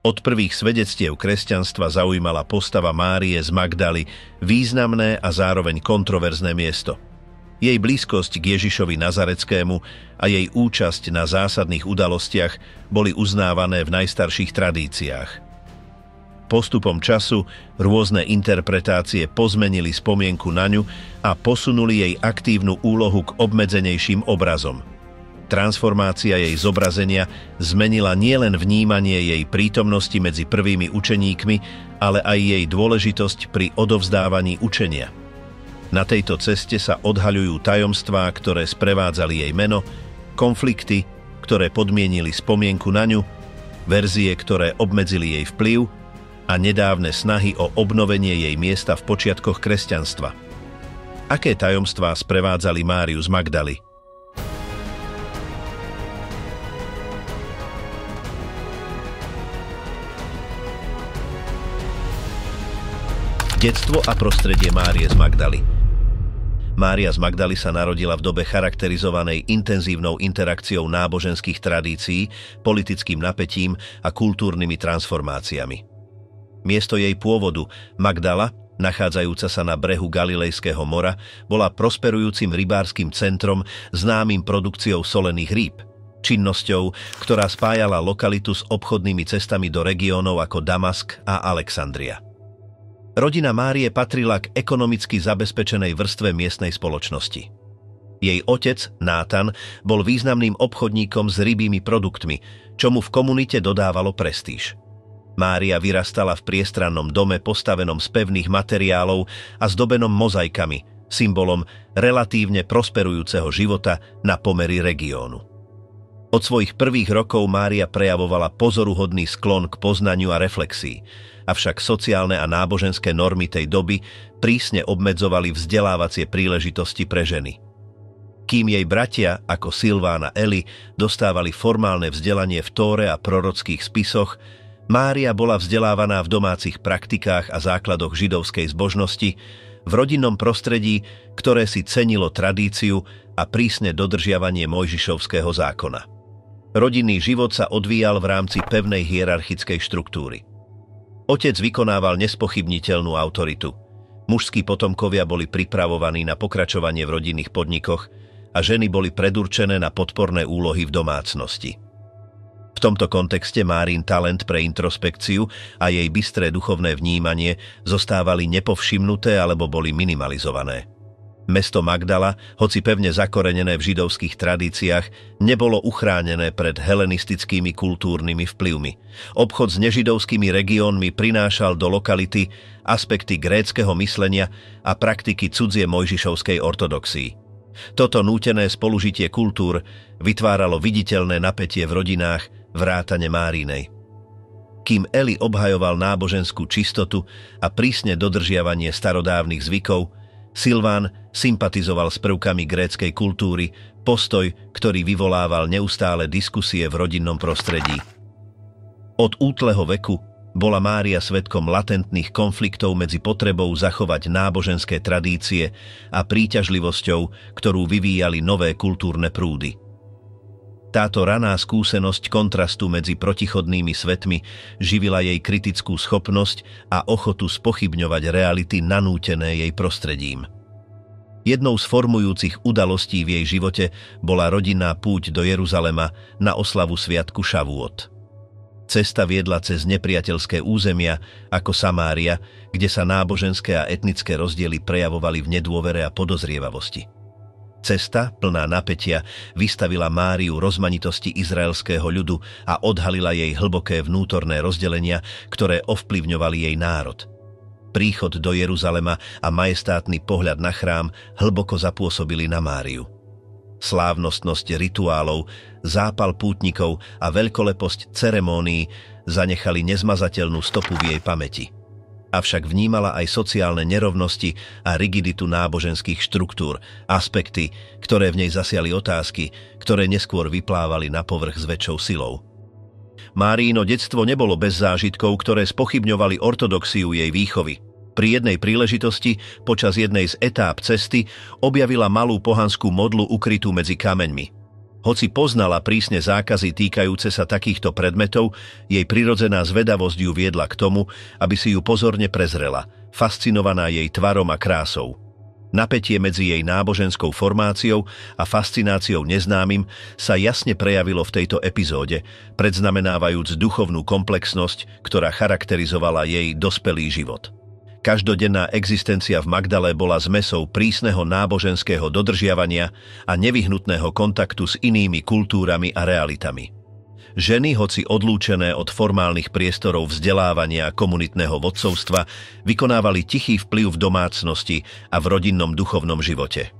Od prvých svedectiev kresťanstva zaujímala postava Márie z Magdaly významné a zároveň kontroverzné miesto. Jej blízkosť k Ježišovi Nazareckému a jej účasť na zásadných udalostiach boli uznávané v najstarších tradíciách. Postupom času rôzne interpretácie pozmenili spomienku na ňu a posunuli jej aktívnu úlohu k obmedzenejším obrazom. Transformácia jej zobrazenia zmenila nielen vnímanie jej prítomnosti medzi prvými učeníkmi, ale aj jej dôležitosť pri odovzdávaní učenia. Na tejto ceste sa odhaľujú tajomstvá, ktoré sprevádzali jej meno, konflikty, ktoré podmienili spomienku na ňu, verzie, ktoré obmedzili jej vplyv a nedávne snahy o obnovenie jej miesta v počiatkoch kresťanstva. Aké tajomstvá sprevádzali Máriu z Magdaly? Detstvo a prostredie Márie z Magdaly. Mária z Magdaly sa narodila v dobe charakterizovanej intenzívnou interakciou náboženských tradícií, politickým napätím a kultúrnymi transformáciami. Miesto jej pôvodu, Magdala, nachádzajúca sa na brehu Galilejského mora, bola prosperujúcim rybárskym centrom známym produkciou solených rýb, činnosťou, ktorá spájala lokalitu s obchodnými cestami do regiónov ako Damask a Alexandria. Rodina Márie patrila k ekonomicky zabezpečenej vrstve miestnej spoločnosti. Jej otec, Nátan, bol významným obchodníkom s rybými produktmi, čo mu v komunite dodávalo prestíž. Mária vyrastala v priestrannom dome postavenom z pevných materiálov a zdobenom mozaikami, symbolom relatívne prosperujúceho života na pomery regiónu. Od svojich prvých rokov Mária prejavovala pozoruhodný sklon k poznaniu a reflexii, avšak sociálne a náboženské normy tej doby prísne obmedzovali vzdelávacie príležitosti pre ženy. Kým jej bratia, ako Silván a Eli, dostávali formálne vzdelanie v Tóre a prorockých spisoch, Mária bola vzdelávaná v domácich praktikách a základoch židovskej zbožnosti, v rodinnom prostredí, ktoré si cenilo tradíciu a prísne dodržiavanie Mojžišovského zákona. Rodinný život sa odvíjal v rámci pevnej hierarchickej štruktúry. Otec vykonával nespochybniteľnú autoritu. Mužskí potomkovia boli pripravovaní na pokračovanie v rodinných podnikoch a ženy boli predurčené na podporné úlohy v domácnosti. V tomto kontexte Márin talent pre introspekciu a jej bystré duchovné vnímanie zostávali nepovšimnuté alebo boli minimalizované. Mesto Magdala, hoci pevne zakorenené v židovských tradíciách, nebolo uchránené pred helenistickými kultúrnymi vplyvmi. Obchod s nežidovskými regiónmi prinášal do lokality aspekty gréckeho myslenia a praktiky cudzie mojžišovskej ortodoxii. Toto nútené spolužitie kultúr vytváralo viditeľné napätie v rodinách vrátane Márinej. Kým Eli obhajoval náboženskú čistotu a prísne dodržiavanie starodávnych zvykov, Silván sympatizoval s prvkami gréckej kultúry, postoj, ktorý vyvolával neustále diskusie v rodinnom prostredí. Od útleho veku bola Mária svedkom latentných konfliktov medzi potrebou zachovať náboženské tradície a príťažlivosťou, ktorú vyvíjali nové kultúrne prúdy. Táto raná skúsenosť kontrastu medzi protichodnými svetmi živila jej kritickú schopnosť a ochotu spochybňovať reality nanútené jej prostredím. Jednou z formujúcich udalostí v jej živote bola rodinná púť do Jeruzalema na oslavu sviatku Šavúot. Cesta viedla cez nepriateľské územia ako Samária, kde sa náboženské a etnické rozdiely prejavovali v nedôvere a podozrievavosti. Cesta, plná napätia, vystavila Máriu rozmanitosti izraelského ľudu a odhalila jej hlboké vnútorné rozdelenia, ktoré ovplyvňovali jej národ. Príchod do Jeruzalema a majestátny pohľad na chrám hlboko zapôsobili na Máriu. Slávnostnosť rituálov, zápal pútnikov a veľkoleposť ceremónií zanechali nezmazateľnú stopu v jej pamäti. Avšak vnímala aj sociálne nerovnosti a rigiditu náboženských štruktúr, aspekty, ktoré v nej zasiali otázky, ktoré neskôr vyplávali na povrch s väčšou silou. Márino detstvo nebolo bez zážitkov, ktoré spochybňovali ortodoxiu jej výchovy. Pri jednej príležitosti, počas jednej z etáp cesty, objavila malú pohanskú modlu ukrytú medzi kameňmi. Hoci poznala prísne zákazy týkajúce sa takýchto predmetov, jej prirodzená zvedavosť ju viedla k tomu, aby si ju pozorne prezrela, fascinovaná jej tvarom a krásou. Napätie medzi jej náboženskou formáciou a fascináciou neznámym sa jasne prejavilo v tejto epizóde, predznamenávajúc duchovnú komplexnosť, ktorá charakterizovala jej dospelý život. Každodenná existencia v Magdale bola zmesou prísneho náboženského dodržiavania a nevyhnutného kontaktu s inými kultúrami a realitami. Ženy, hoci odlúčené od formálnych priestorov vzdelávania a komunitného vodcovstva, vykonávali tichý vplyv v domácnosti a v rodinnom duchovnom živote.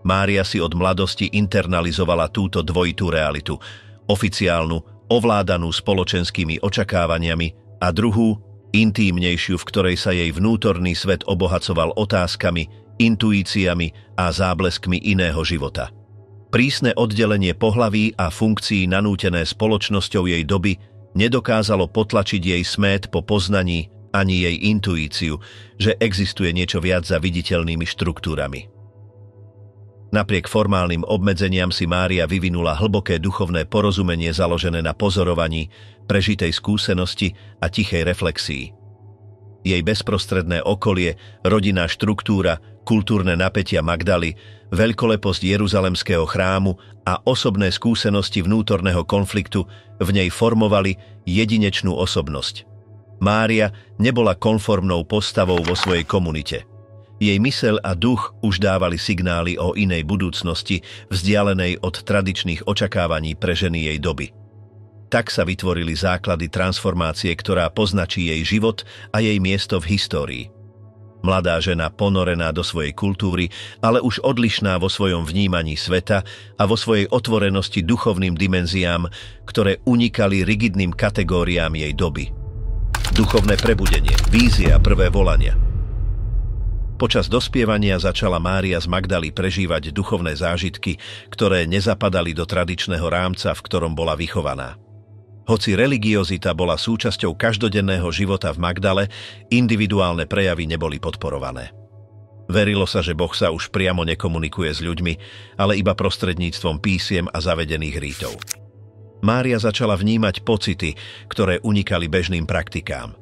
Mária si od mladosti internalizovala túto dvojitú realitu, oficiálnu, ovládanú spoločenskými očakávaniami, a druhú, intímnejšiu, v ktorej sa jej vnútorný svet obohacoval otázkami, intuíciami a zábleskmi iného života. Prísne oddelenie pohlaví a funkcií nanútené spoločnosťou jej doby nedokázalo potlačiť jej smét po poznaní ani jej intuíciu, že existuje niečo viac za viditeľnými štruktúrami. Napriek formálnym obmedzeniam si Mária vyvinula hlboké duchovné porozumenie založené na pozorovaní, prežitej skúsenosti a tichej reflexii. Jej bezprostredné okolie, rodinná štruktúra, kultúrne napätia Magdaly, veľkoleposť Jeruzalemského chrámu a osobné skúsenosti vnútorného konfliktu v nej formovali jedinečnú osobnosť. Mária nebola konformnou postavou vo svojej komunite. Jej myseľ a duch už dávali signály o inej budúcnosti, vzdialenej od tradičných očakávaní pre ženy jej doby. Tak sa vytvorili základy transformácie, ktorá poznačí jej život a jej miesto v histórii. Mladá žena ponorená do svojej kultúry, ale už odlišná vo svojom vnímaní sveta a vo svojej otvorenosti duchovným dimenziám, ktoré unikali rigidným kategóriám jej doby. Duchovné prebudenie, vízie a prvé volania. Počas dospievania začala Mária z Magdaly prežívať duchovné zážitky, ktoré nezapadali do tradičného rámca, v ktorom bola vychovaná. Hoci religiozita bola súčasťou každodenného života v Magdale, individuálne prejavy neboli podporované. Verilo sa, že Boh sa už priamo nekomunikuje s ľuďmi, ale iba prostredníctvom písiem a zavedených rítov. Mária začala vnímať pocity, ktoré unikali bežným praktikám.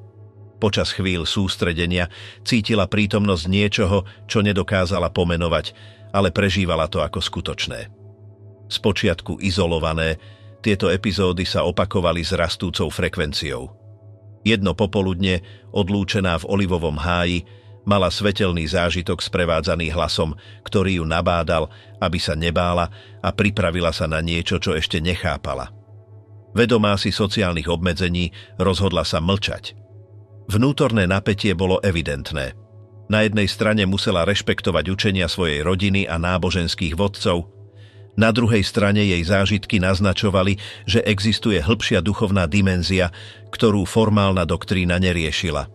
Počas chvíľ sústredenia cítila prítomnosť niečoho, čo nedokázala pomenovať, ale prežívala to ako skutočné. Spočiatku izolované, tieto epizódy sa opakovali s rastúcou frekvenciou. Jedno popoludne, odlúčená v olivovom háji, mala svetelný zážitok sprevádzaný hlasom, ktorý ju nabádal, aby sa nebála a pripravila sa na niečo, čo ešte nechápala. Vedomá si sociálnych obmedzení, rozhodla sa mlčať. Vnútorné napätie bolo evidentné. Na jednej strane musela rešpektovať učenia svojej rodiny a náboženských vodcov, na druhej strane jej zážitky naznačovali, že existuje hĺbšia duchovná dimenzia, ktorú formálna doktrína neriešila.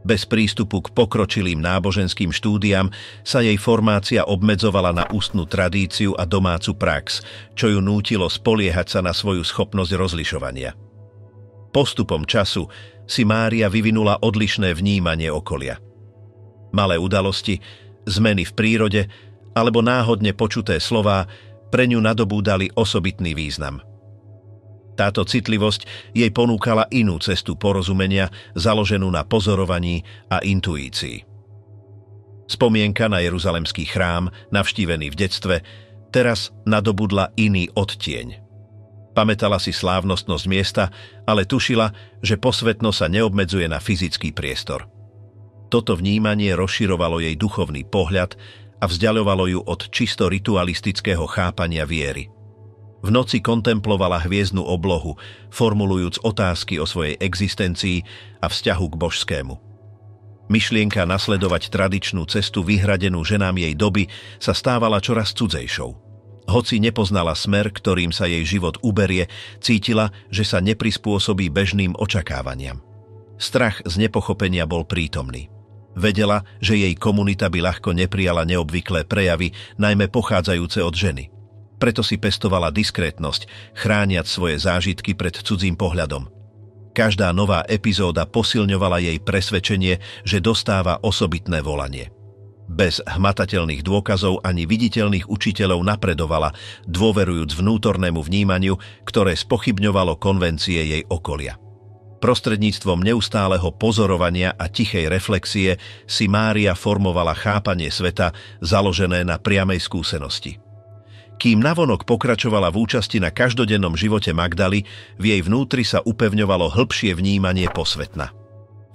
Bez prístupu k pokročilým náboženským štúdiám sa jej formácia obmedzovala na ústnu tradíciu a domácu prax, čo ju nútilo spoliehať sa na svoju schopnosť rozlišovania. Postupom času si Mária vyvinula odlišné vnímanie okolia. Malé udalosti, zmeny v prírode alebo náhodne počuté slová pre ňu nadobúdali osobitný význam. Táto citlivosť jej ponúkala inú cestu porozumenia, založenú na pozorovaní a intuícii. Spomienka na Jeruzalemský chrám, navštívený v detstve, teraz nadobudla iný odtieň. Pamätala si slávnostnosť miesta, ale tušila, že posvetno sa neobmedzuje na fyzický priestor. Toto vnímanie rozširovalo jej duchovný pohľad a vzdiaľovalo ju od čisto ritualistického chápania viery. V noci kontemplovala hviezdnu oblohu, formulujúc otázky o svojej existencii a vzťahu k božskému. Myšlienka nasledovať tradičnú cestu vyhradenú ženám jej doby sa stávala čoraz cudzejšou. Hoci nepoznala smer, ktorým sa jej život uberie, cítila, že sa neprispôsobí bežným očakávaniam. Strach z nepochopenia bol prítomný. Vedela, že jej komunita by ľahko neprijala neobvyklé prejavy, najmä pochádzajúce od ženy. Preto si pestovala diskrétnosť, chrániac svoje zážitky pred cudzím pohľadom. Každá nová epizóda posilňovala jej presvedčenie, že dostáva osobitné volanie. Bez hmatateľných dôkazov ani viditeľných učiteľov napredovala, dôverujúc vnútornému vnímaniu, ktoré spochybňovalo konvencie jej okolia. Prostredníctvom neustáleho pozorovania a tichej reflexie si Mária formovala chápanie sveta založené na priamej skúsenosti. Kým navonok pokračovala v účasti na každodennom živote Magdaly, v jej vnútri sa upevňovalo hĺbšie vnímanie posvetna.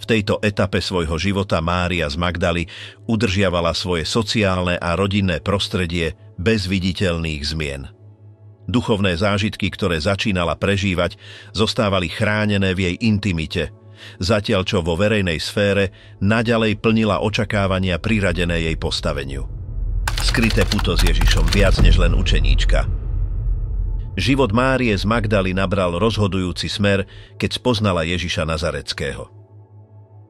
V tejto etape svojho života Mária z Magdaly udržiavala svoje sociálne a rodinné prostredie bez viditeľných zmien. Duchovné zážitky, ktoré začínala prežívať, zostávali chránené v jej intimite, zatiaľ čo vo verejnej sfére naďalej plnila očakávania priradené jej postaveniu. Skryté puto s Ježišom viac než len učeníčka. Život Márie z Magdaly nabral rozhodujúci smer, keď spoznala Ježiša Nazareckého.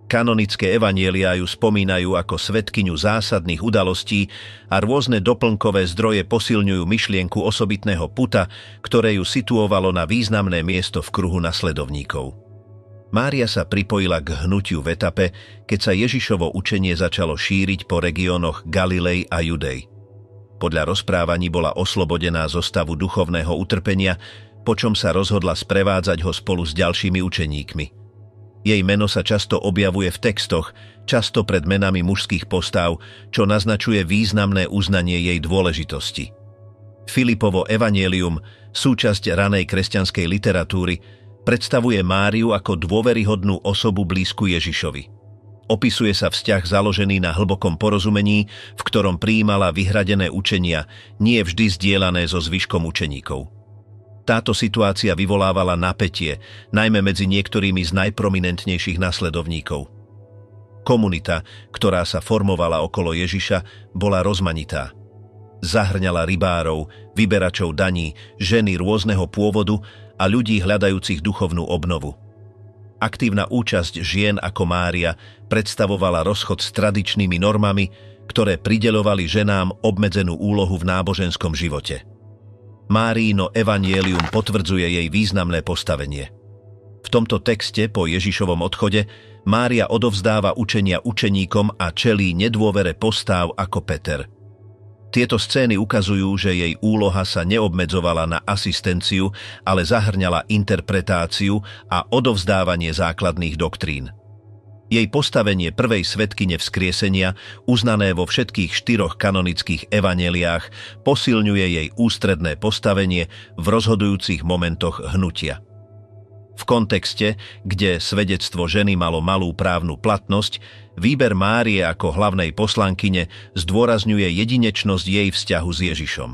Kanonické evanjeliá ju spomínajú ako svedkyňu zásadných udalostí a rôzne doplnkové zdroje posilňujú myšlienku osobitného puta, ktoré ju situovalo na významné miesto v kruhu nasledovníkov. Mária sa pripojila k hnutiu v etape, keď sa Ježišovo učenie začalo šíriť po regiónoch Galilej a Judej. Podľa rozprávaní bola oslobodená zo stavu duchovného utrpenia, počom sa rozhodla sprevádzať ho spolu s ďalšími učeníkmi. Jej meno sa často objavuje v textoch, často pred menami mužských postáv, čo naznačuje významné uznanie jej dôležitosti. Filipovo evanjelium, súčasť ranej kresťanskej literatúry, predstavuje Máriu ako dôveryhodnú osobu blízku Ježišovi. Opisuje sa vzťah založený na hlbokom porozumení, v ktorom prijímala vyhradené učenia, nie vždy zdieľané so zvyškom učeníkov. Táto situácia vyvolávala napätie, najmä medzi niektorými z najprominentnejších nasledovníkov. Komunita, ktorá sa formovala okolo Ježiša, bola rozmanitá. Zahŕňala rybárov, vyberačov daní, ženy rôzneho pôvodu a ľudí hľadajúcich duchovnú obnovu. Aktívna účasť žien ako Mária predstavovala rozchod s tradičnými normami, ktoré prideľovali ženám obmedzenú úlohu v náboženskom živote. Márino evanjelium potvrdzuje jej významné postavenie. V tomto texte po Ježišovom odchode Mária odovzdáva učenia učeníkom a čelí nedôvere postáv ako Peter. Tieto scény ukazujú, že jej úloha sa neobmedzovala na asistenciu, ale zahŕňala interpretáciu a odovzdávanie základných doktrín. Jej postavenie prvej svedkyne vzkriesenia, uznané vo všetkých 4 kanonických evanjeliách, posilňuje jej ústredné postavenie v rozhodujúcich momentoch hnutia. V kontexte, kde svedectvo ženy malo malú právnu platnosť, výber Márie ako hlavnej poslankyne zdôrazňuje jedinečnosť jej vzťahu s Ježišom.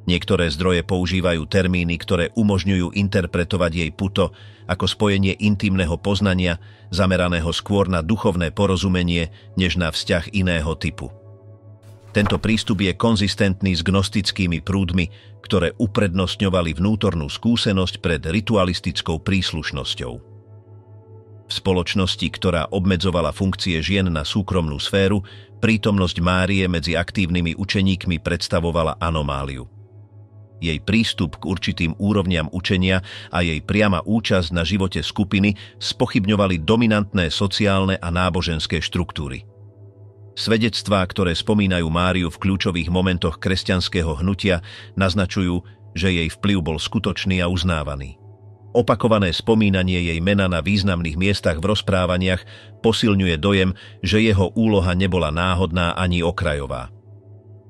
Niektoré zdroje používajú termíny, ktoré umožňujú interpretovať jej puto ako spojenie intimného poznania, zameraného skôr na duchovné porozumenie, než na vzťah iného typu. Tento prístup je konzistentný s gnostickými prúdmi, ktoré uprednostňovali vnútornú skúsenosť pred ritualistickou príslušnosťou. V spoločnosti, ktorá obmedzovala funkcie žien na súkromnú sféru, prítomnosť Márie medzi aktívnymi učeníkmi predstavovala anomáliu. Jej prístup k určitým úrovniam učenia a jej priama účasť na živote skupiny spochybňovali dominantné sociálne a náboženské štruktúry. Svedectvá, ktoré spomínajú Máriu v kľúčových momentoch kresťanského hnutia, naznačujú, že jej vplyv bol skutočný a uznávaný. Opakované spomínanie jej mena na významných miestach v rozprávaniach posilňuje dojem, že jeho úloha nebola náhodná ani okrajová.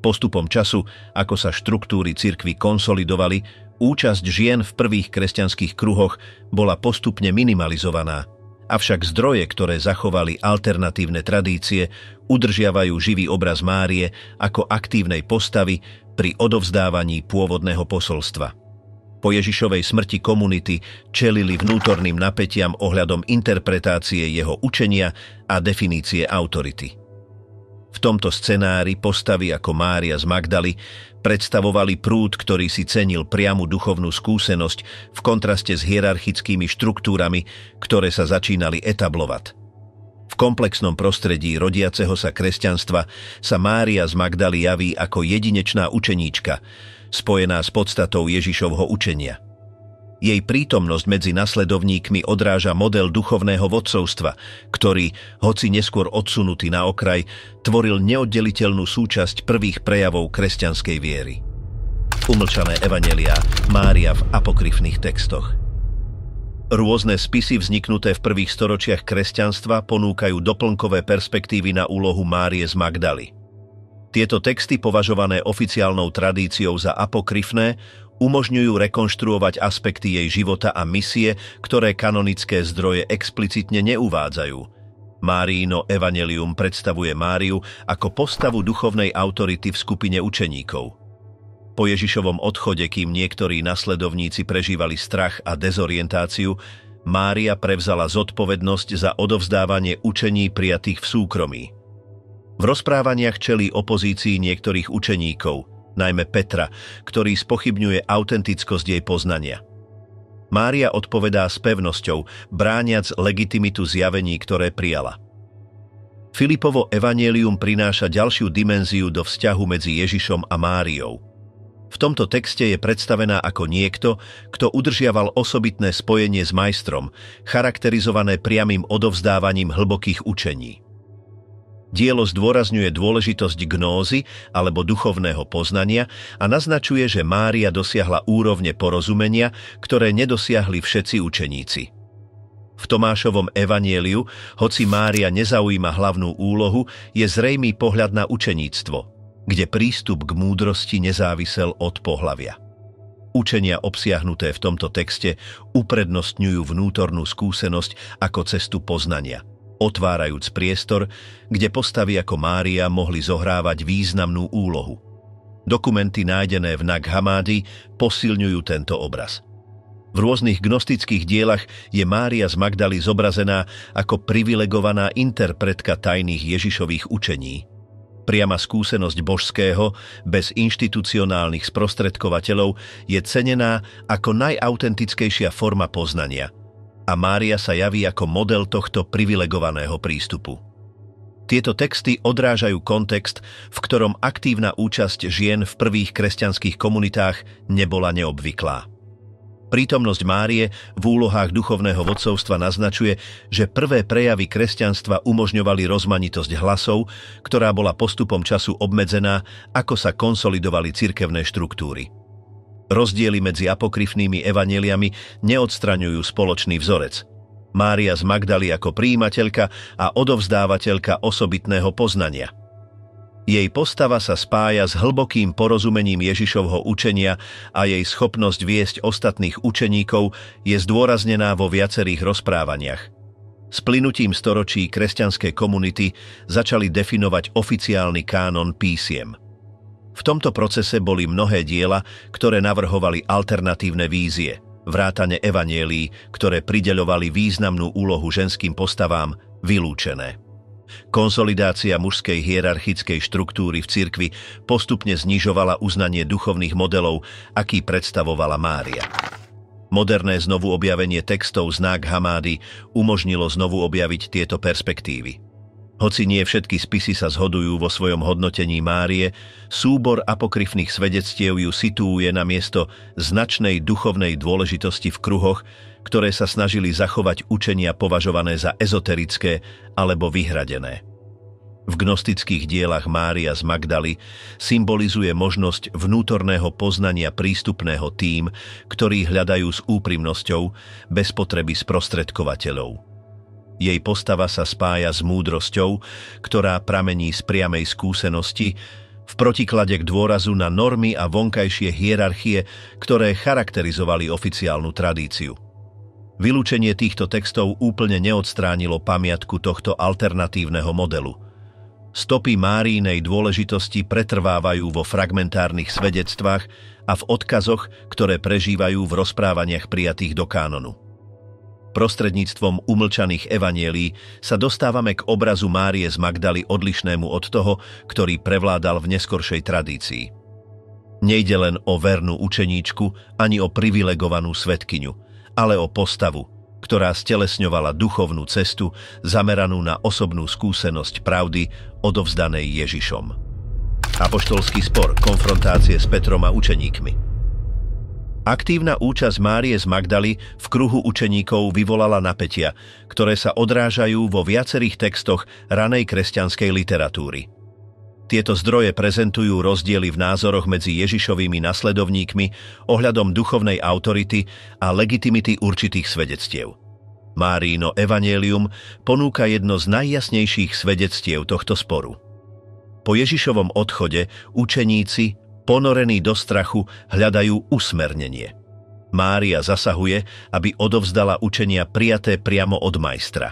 Postupom času, ako sa štruktúry cirkvi konsolidovali, účasť žien v prvých kresťanských kruhoch bola postupne minimalizovaná, avšak zdroje, ktoré zachovali alternatívne tradície, udržiavajú živý obraz Márie ako aktívnej postavy pri odovzdávaní pôvodného posolstva. Po Ježišovej smrti komunity čelili vnútorným napätiam ohľadom interpretácie jeho učenia a definície autority. V tomto scenári postavy ako Mária z Magdaly predstavovali prúd, ktorý si cenil priamu duchovnú skúsenosť v kontraste s hierarchickými štruktúrami, ktoré sa začínali etablovať. V komplexnom prostredí rodiaceho sa kresťanstva sa Mária z Magdaly javí ako jedinečná učeníčka, spojená s podstatou Ježišovho učenia. Jej prítomnosť medzi nasledovníkmi odráža model duchovného vodcovstva, ktorý, hoci neskôr odsunutý na okraj, tvoril neoddeliteľnú súčasť prvých prejavov kresťanskej viery. Umlčané evanjeliá Mária v apokryfných textoch. Rôzne spisy vzniknuté v prvých storočiach kresťanstva ponúkajú doplnkové perspektívy na úlohu Márie z Magdaly. Tieto texty, považované oficiálnou tradíciou za apokryfné, umožňujú rekonštruovať aspekty jej života a misie, ktoré kanonické zdroje explicitne neuvádzajú. Máriino evanjelium predstavuje Máriu ako postavu duchovnej autority v skupine učeníkov. Po Ježišovom odchode, kým niektorí nasledovníci prežívali strach a dezorientáciu, Mária prevzala zodpovednosť za odovzdávanie učení prijatých v súkromí. V rozprávaniach čelí opozícii niektorých učeníkov, najmä Petra, ktorý spochybňuje autentickosť jej poznania. Mária odpovedá s pevnosťou, brániac legitimitu zjavení, ktoré prijala. Filipovo evanjelium prináša ďalšiu dimenziu do vzťahu medzi Ježišom a Máriou. V tomto texte je predstavená ako niekto, kto udržiaval osobitné spojenie s majstrom, charakterizované priamym odovzdávaním hlbokých učení. Dielo zdôrazňuje dôležitosť gnózy alebo duchovného poznania a naznačuje, že Mária dosiahla úrovne porozumenia, ktoré nedosiahli všetci učeníci. V Tomášovom evanjeliu, hoci Mária nezaujíma hlavnú úlohu, je zrejmý pohľad na učeníctvo, kde prístup k múdrosti nezávisel od pohlavia. Učenia obsiahnuté v tomto texte uprednostňujú vnútornú skúsenosť ako cestu poznania, otvárajúc priestor, kde postavy ako Mária mohli zohrávať významnú úlohu. Dokumenty nájdené v Nag Hammadi posilňujú tento obraz. V rôznych gnostických dielach je Mária z Magdaly zobrazená ako privilegovaná interpretka tajných Ježišových učení. Priama skúsenosť božského, bez inštitucionálnych sprostredkovateľov, je cenená ako najautentickejšia forma poznania a Mária sa javí ako model tohto privilegovaného prístupu. Tieto texty odrážajú kontext, v ktorom aktívna účasť žien v prvých kresťanských komunitách nebola neobvyklá. Prítomnosť Márie v úlohách duchovného vodcovstva naznačuje, že prvé prejavy kresťanstva umožňovali rozmanitosť hlasov, ktorá bola postupom času obmedzená, ako sa konsolidovali cirkevné štruktúry. Rozdiely medzi apokryfnými evanjeliami neodstraňujú spoločný vzorec. Mária z Magdaly ako prijímateľka a odovzdávateľka osobitného poznania. Jej postava sa spája s hlbokým porozumením Ježišovho učenia a jej schopnosť viesť ostatných učeníkov je zdôraznená vo viacerých rozprávaniach. S plynutím storočí kresťanské komunity začali definovať oficiálny kánon písiem. V tomto procese boli mnohé diela, ktoré navrhovali alternatívne vízie, vrátane evanjelií, ktoré prideľovali významnú úlohu ženským postavám, vylúčené. Konsolidácia mužskej hierarchickej štruktúry v cirkvi postupne znižovala uznanie duchovných modelov, aký predstavovala Mária. Moderné znovu objavenie textov z Nag Hammadi umožnilo znovu objaviť tieto perspektívy. Hoci nie všetky spisy sa zhodujú vo svojom hodnotení Márie, súbor apokryfných svedectiev ju situuje na miesto značnej duchovnej dôležitosti v kruhoch, ktoré sa snažili zachovať učenia považované za ezoterické alebo vyhradené. V gnostických dielach Mária z Magdaly symbolizuje možnosť vnútorného poznania prístupného tým, ktorí hľadajú s úprimnosťou, bez potreby sprostredkovateľov. Jej postava sa spája s múdrosťou, ktorá pramení z priamej skúsenosti, v protiklade k dôrazu na normy a vonkajšie hierarchie, ktoré charakterizovali oficiálnu tradíciu. Vylúčenie týchto textov úplne neodstránilo pamiatku tohto alternatívneho modelu. Stopy Máriinej dôležitosti pretrvávajú vo fragmentárnych svedectvách a v odkazoch, ktoré prežívajú v rozprávaniach prijatých do kánonu. Prostredníctvom umlčaných evanjelií sa dostávame k obrazu Márie z Magdaly odlišnému od toho, ktorý prevládal v neskoršej tradícii. Nejde len o vernú učeníčku ani o privilegovanú svedkyňu, ale o postavu, ktorá stelesňovala duchovnú cestu zameranú na osobnú skúsenosť pravdy odovzdanej Ježišom. Apoštolský spor, konfrontácie s Petrom a učeníkmi. Aktívna účasť Márie z Magdaly v kruhu učeníkov vyvolala napätia, ktoré sa odrážajú vo viacerých textoch ranej kresťanskej literatúry. Tieto zdroje prezentujú rozdiely v názoroch medzi Ježišovými nasledovníkmi ohľadom duchovnej autority a legitimity určitých svedectiev. Márino evanjelium ponúka jedno z najjasnejších svedectiev tohto sporu. Po Ježišovom odchode učeníci, ponorení do strachu, hľadajú usmernenie. Mária zasahuje, aby odovzdala učenia prijaté priamo od majstra.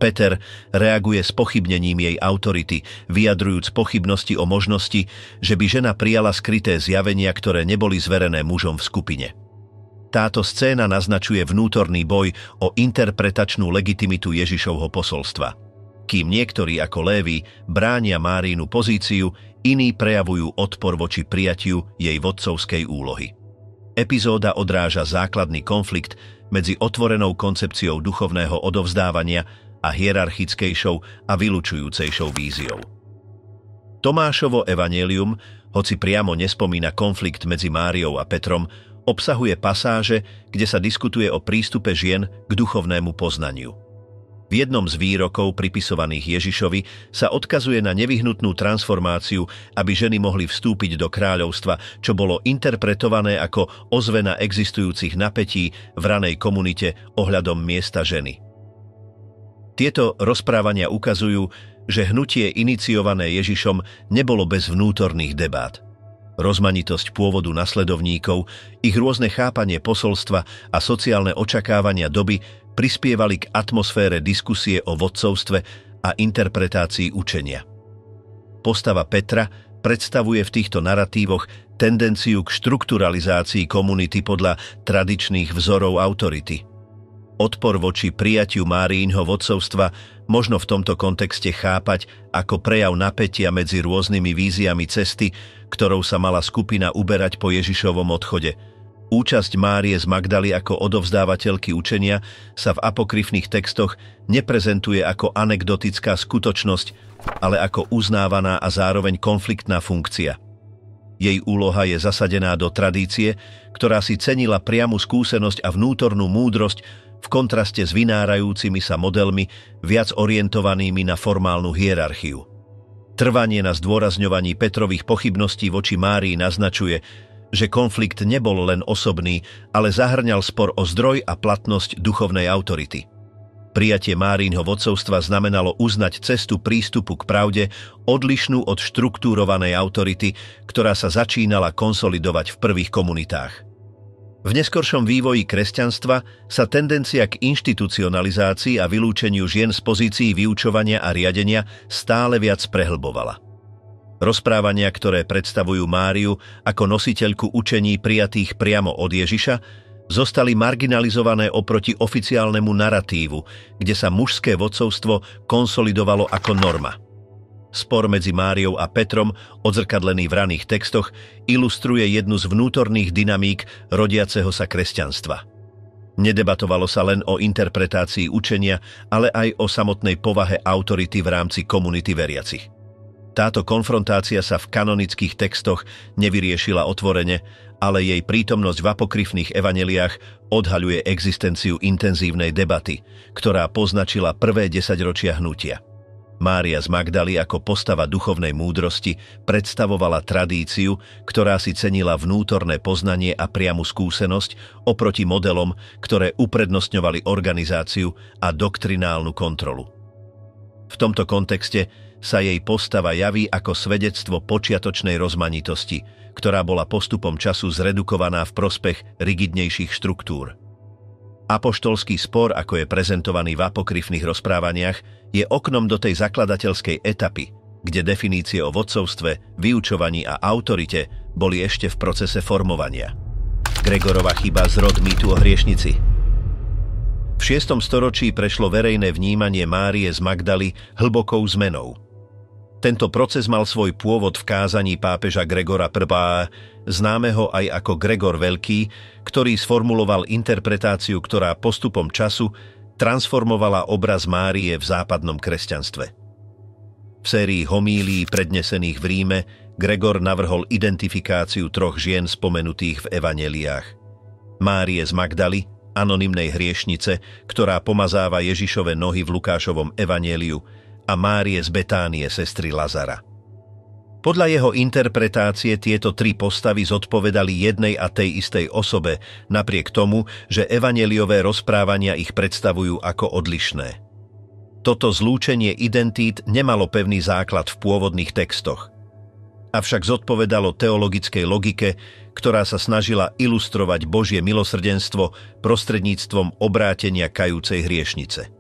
Peter reaguje s pochybnením jej autority, vyjadrujúc pochybnosti o možnosti, že by žena prijala skryté zjavenia, ktoré neboli zverené mužom v skupine. Táto scéna naznačuje vnútorný boj o interpretačnú legitimitu Ježišovho posolstva. Kým niektorí ako Lévi bránia Márinu pozíciu, iní prejavujú odpor voči prijatiu jej vodcovskej úlohy. Epizóda odráža základný konflikt medzi otvorenou koncepciou duchovného odovzdávania a hierarchickejšou a vylučujúcejšou víziou. Tomášovo evanjelium, hoci priamo nespomína konflikt medzi Máriou a Petrom, obsahuje pasáže, kde sa diskutuje o prístupe žien k duchovnému poznaniu. V jednom z výrokov pripisovaných Ježišovi sa odkazuje na nevyhnutnú transformáciu, aby ženy mohli vstúpiť do kráľovstva, čo bolo interpretované ako ozvena existujúcich napätí v ranej komunite ohľadom miesta ženy. Tieto rozprávania ukazujú, že hnutie iniciované Ježišom nebolo bez vnútorných debát. Rozmanitosť pôvodu nasledovníkov, ich rôzne chápanie posolstva a sociálne očakávania doby prispievali k atmosfére diskusie o vodcovstve a interpretácii učenia. Postava Petra predstavuje v týchto naratívoch tendenciu k štrukturalizácii komunity podľa tradičných vzorov autority. Odpor voči prijatiu Máriinho vodcovstva možno v tomto kontexte chápať ako prejav napätia medzi rôznymi víziami cesty, ktorou sa mala skupina uberať po Ježišovom odchode. Účasť Márie z Magdaly ako odovzdávateľky učenia sa v apokryfných textoch neprezentuje ako anekdotická skutočnosť, ale ako uznávaná a zároveň konfliktná funkcia. Jej úloha je zasadená do tradície, ktorá si cenila priamu skúsenosť a vnútornú múdrosť v kontraste s vynárajúcimi sa modelmi viac orientovanými na formálnu hierarchiu. Trvanie na zdôrazňovaní Petrových pochybností voči Márii naznačuje, že konflikt nebol len osobný, ale zahŕňal spor o zdroj a platnosť duchovnej autority. Prijatie Márínho vodcovstva znamenalo uznať cestu prístupu k pravde odlišnú od štruktúrovanej autority, ktorá sa začínala konsolidovať v prvých komunitách. V neskoršom vývoji kresťanstva sa tendencia k inštitucionalizácii a vylúčeniu žien z pozícií vyučovania a riadenia stále viac prehlbovala. Rozprávania, ktoré predstavujú Máriu ako nositeľku učení prijatých priamo od Ježiša, zostali marginalizované oproti oficiálnemu naratívu, kde sa mužské vodcovstvo konsolidovalo ako norma. Spor medzi Máriou a Petrom, odzrkadlený v raných textoch, ilustruje jednu z vnútorných dynamík rodiaceho sa kresťanstva. Nedebatovalo sa len o interpretácii učenia, ale aj o samotnej povahe autority v rámci komunity veriacich. Táto konfrontácia sa v kanonických textoch nevyriešila otvorene, ale jej prítomnosť v apokryfných evanjeliách odhaľuje existenciu intenzívnej debaty, ktorá poznačila prvé 10-ročia hnutia. Mária z Magdaly ako postava duchovnej múdrosti predstavovala tradíciu, ktorá si cenila vnútorné poznanie a priamu skúsenosť oproti modelom, ktoré uprednostňovali organizáciu a doktrinálnu kontrolu. V tomto kontexte sa jej postava javí ako svedectvo počiatočnej rozmanitosti, ktorá bola postupom času zredukovaná v prospech rigidnejších štruktúr. Apoštolský spor, ako je prezentovaný v apokryfných rozprávaniach, je oknom do tej zakladateľskej etapy, kde definície o vodcovstve, vyučovaní a autorite boli ešte v procese formovania. Gregorova chyba z rod mýtu o hriešnici. V 6. storočí prešlo verejné vnímanie Márie z Magdaly hlbokou zmenou. Tento proces mal svoj pôvod v kázaní pápeža Gregora I., známeho aj ako Gregor Veľký, ktorý sformuloval interpretáciu, ktorá postupom času transformovala obraz Márie v západnom kresťanstve. V sérii homílií prednesených v Ríme Gregor navrhol identifikáciu 3 žien spomenutých v evanjeliách. Márie z Magdaly, anonymnej hriešnice, ktorá pomazáva Ježišove nohy v Lukášovom evanjeliu, a Márie z Betánie, sestry Lazara. Podľa jeho interpretácie tieto tri postavy zodpovedali jednej a tej istej osobe, napriek tomu, že evanjeliové rozprávania ich predstavujú ako odlišné. Toto zlúčenie identít nemalo pevný základ v pôvodných textoch. Avšak zodpovedalo teologickej logike, ktorá sa snažila ilustrovať Božie milosrdenstvo prostredníctvom obrátenia kajúcej hriešnice.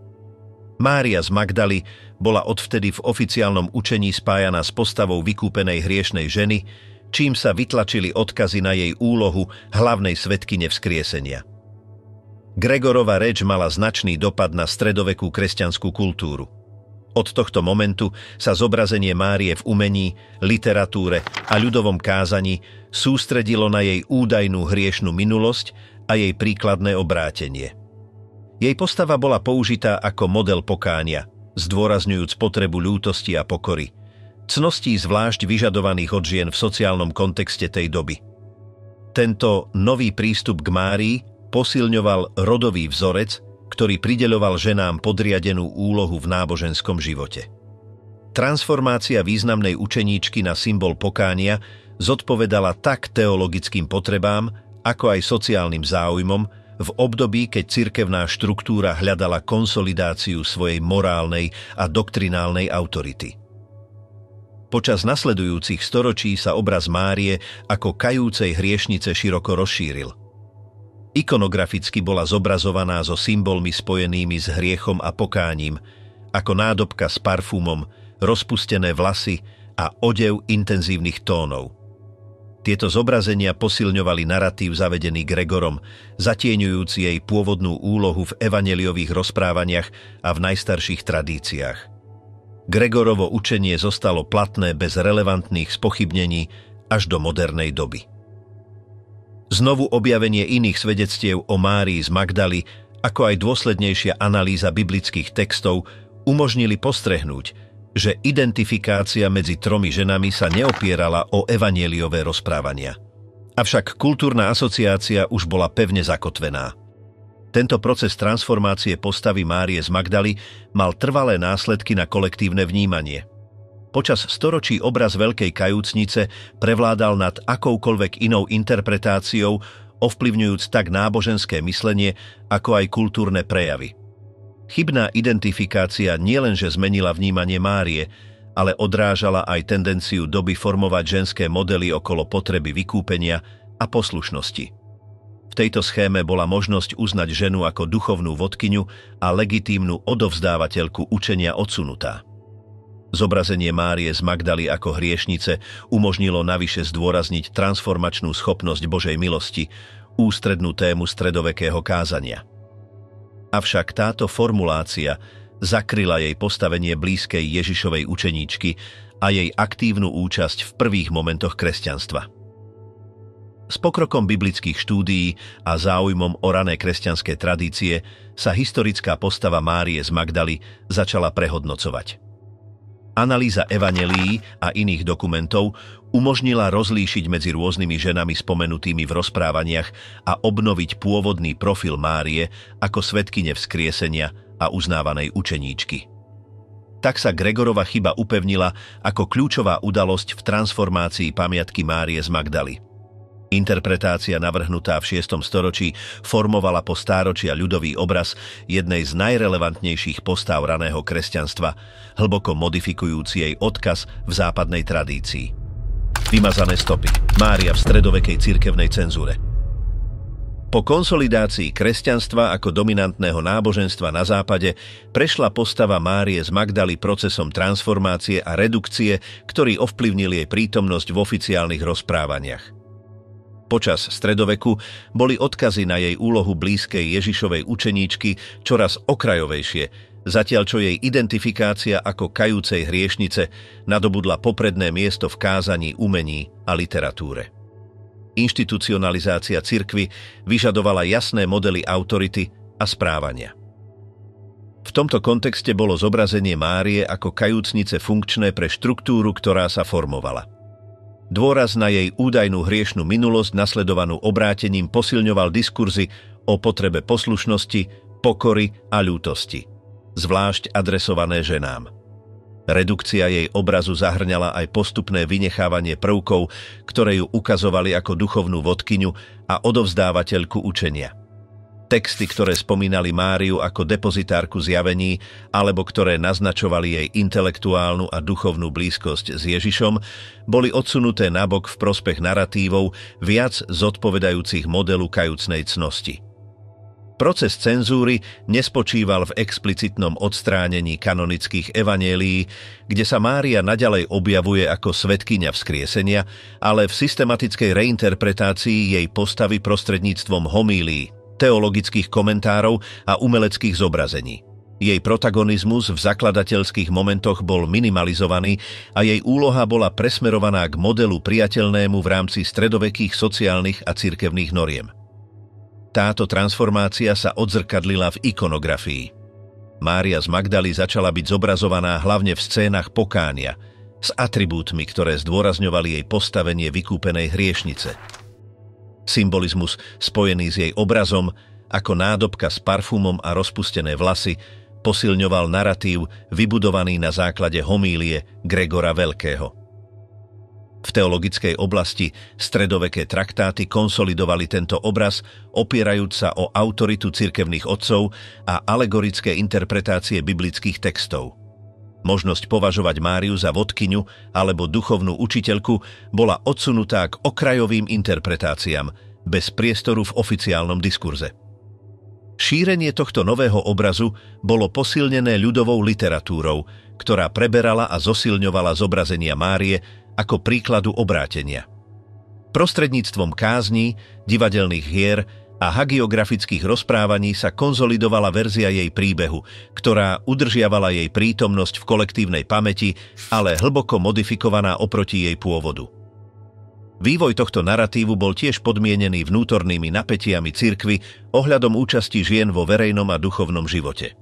Mária z Magdaly bola odvtedy v oficiálnom učení spájaná s postavou vykúpenej hriešnej ženy, čím sa vytlačili odkazy na jej úlohu hlavnej svedkyne vzkriesenia. Gregorova reč mala značný dopad na stredovekú kresťanskú kultúru. Od tohto momentu sa zobrazenie Márie v umení, literatúre a ľudovom kázaní sústredilo na jej údajnú hriešnú minulosť a jej príkladné obrátenie. Jej postava bola použitá ako model pokánia, zdôrazňujúc potrebu ľútosti a pokory, cností zvlášť vyžadovaných od žien v sociálnom kontexte tej doby. Tento nový prístup k Márii posilňoval rodový vzorec, ktorý prideľoval ženám podriadenú úlohu v náboženskom živote. Transformácia významnej učeníčky na symbol pokánia zodpovedala tak teologickým potrebám, ako aj sociálnym záujmom v období, keď cirkevná štruktúra hľadala konsolidáciu svojej morálnej a doktrinálnej autority. Počas nasledujúcich storočí sa obraz Márie ako kajúcej hriešnice široko rozšíril. Ikonograficky bola zobrazovaná so symbolmi spojenými s hriechom a pokáním, ako nádobka s parfúmom, rozpustené vlasy a odev intenzívnych tónov. Tieto zobrazenia posilňovali naratív zavedený Gregorom, zatieňujúci jej pôvodnú úlohu v evanjeliových rozprávaniach a v najstarších tradíciách. Gregorovo učenie zostalo platné bez relevantných spochybnení až do modernej doby. Znovu objavenie iných svedectiev o Márii z Magdaly, ako aj dôslednejšia analýza biblických textov umožnili postrehnúť, že identifikácia medzi tromi ženami sa neopierala o evanjeliové rozprávania. Avšak kultúrna asociácia už bola pevne zakotvená. Tento proces transformácie postavy Márie z Magdaly mal trvalé následky na kolektívne vnímanie. Počas storočí obraz veľkej kajúcnice prevládal nad akoukoľvek inou interpretáciou, ovplyvňujúc tak náboženské myslenie, ako aj kultúrne prejavy. Chybná identifikácia nielenže zmenila vnímanie Márie, ale odrážala aj tendenciu doby formovať ženské modely okolo potreby vykúpenia a poslušnosti. V tejto schéme bola možnosť uznať ženu ako duchovnú vodkyňu a legitímnu odovzdávateľku učenia odsunutá. Zobrazenie Márie z Magdaly ako hriešnice umožnilo navyše zdôrazniť transformačnú schopnosť Božej milosti, ústrednú tému stredovekého kázania. Avšak táto formulácia zakryla jej postavenie blízkej Ježišovej učeníčky a jej aktívnu účasť v prvých momentoch kresťanstva. S pokrokom biblických štúdií a záujmom o rané kresťanské tradície sa historická postava Márie z Magdaly začala prehodnocovať. Analýza evanjelií a iných dokumentov umožnila rozlíšiť medzi rôznymi ženami spomenutými v rozprávaniach a obnoviť pôvodný profil Márie ako svedkyne vzkriesenia a uznávanej učeníčky. Tak sa Gregorova chyba upevnila ako kľúčová udalosť v transformácii pamiatky Márie z Magdaly. Interpretácia navrhnutá v 6. storočí formovala po stáročia ľudový obraz jednej z najrelevantnejších postáv raného kresťanstva, hlboko modifikujúci jej odkaz v západnej tradícii. Vymazané stopy. Mária v stredovekej cirkevnej cenzúre. Po konsolidácii kresťanstva ako dominantného náboženstva na západe prešla postava Márie z Magdaly procesom transformácie a redukcie, ktorý ovplyvnil jej prítomnosť v oficiálnych rozprávaniach. Počas stredoveku boli odkazy na jej úlohu blízkej Ježišovej učeníčky čoraz okrajovejšie, zatiaľ čo jej identifikácia ako kajúcej hriešnice nadobudla popredné miesto v kázaní, umení a literatúre. Inštitucionalizácia cirkvi vyžadovala jasné modely autority a správania. V tomto kontexte bolo zobrazenie Márie ako kajúcnice funkčné pre štruktúru, ktorá sa formovala. Dôraz na jej údajnú hriešnú minulosť nasledovanú obrátením posilňoval diskurzy o potrebe poslušnosti, pokory a ľútosti, zvlášť adresované ženám. Redukcia jej obrazu zahŕňala aj postupné vynechávanie prvkov, ktoré ju ukazovali ako duchovnú vodkyňu a odovzdávateľku učenia. Texty, ktoré spomínali Máriu ako depozitárku zjavení alebo ktoré naznačovali jej intelektuálnu a duchovnú blízkosť s Ježišom, boli odsunuté nabok v prospech naratívov viac zodpovedajúcich modelu kajúcnej cnosti. Proces cenzúry nespočíval v explicitnom odstránení kanonických evanjelií, kde sa Mária naďalej objavuje ako svedkyňa vzkriesenia, ale v systematickej reinterpretácii jej postavy prostredníctvom homílií, teologických komentárov a umeleckých zobrazení. Jej protagonizmus v zakladateľských momentoch bol minimalizovaný a jej úloha bola presmerovaná k modelu priateľnému v rámci stredovekých sociálnych a cirkevných noriem. Táto transformácia sa odzrkadlila v ikonografii. Mária z Magdaly začala byť zobrazovaná hlavne v scénach pokánia, s atribútmi, ktoré zdôrazňovali jej postavenie vykúpenej hriešnice. Symbolizmus spojený s jej obrazom, ako nádobka s parfumom a rozpustené vlasy, posilňoval naratív vybudovaný na základe homílie Gregora Veľkého. V teologickej oblasti stredoveké traktáty konsolidovali tento obraz, opierajúc sa o autoritu cirkevných otcov a alegorické interpretácie biblických textov. Možnosť považovať Máriu za vodkyňu alebo duchovnú učiteľku bola odsunutá k okrajovým interpretáciám, bez priestoru v oficiálnom diskurze. Šírenie tohto nového obrazu bolo posilnené ľudovou literatúrou, ktorá preberala a zosilňovala zobrazenia Márie ako príkladu obrátenia. Prostredníctvom kázní, divadelných hier a hagiografických rozprávaní sa konzolidovala verzia jej príbehu, ktorá udržiavala jej prítomnosť v kolektívnej pamäti, ale hlboko modifikovaná oproti jej pôvodu. Vývoj tohto naratívu bol tiež podmienený vnútornými napätiami cirkvi ohľadom účasti žien vo verejnom a duchovnom živote.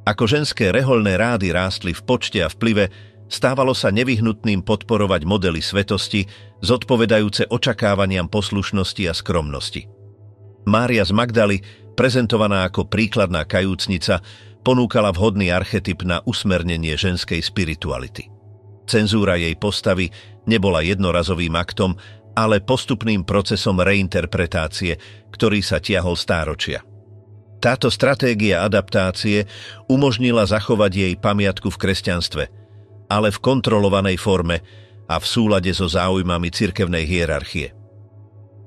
Ako ženské rehoľné rády rástli v počte a vplyve, stávalo sa nevyhnutným podporovať modely svetosti, zodpovedajúce očakávaniam poslušnosti a skromnosti. Mária z Magdaly, prezentovaná ako príkladná kajúcnica, ponúkala vhodný archetyp na usmernenie ženskej spirituality. Cenzúra jej postavy nebola jednorazovým aktom, ale postupným procesom reinterpretácie, ktorý sa tiahol stáročia. Táto stratégia adaptácie umožnila zachovať jej pamiatku v kresťanstve, ale v kontrolovanej forme a v súlade so záujmami cirkevnej hierarchie.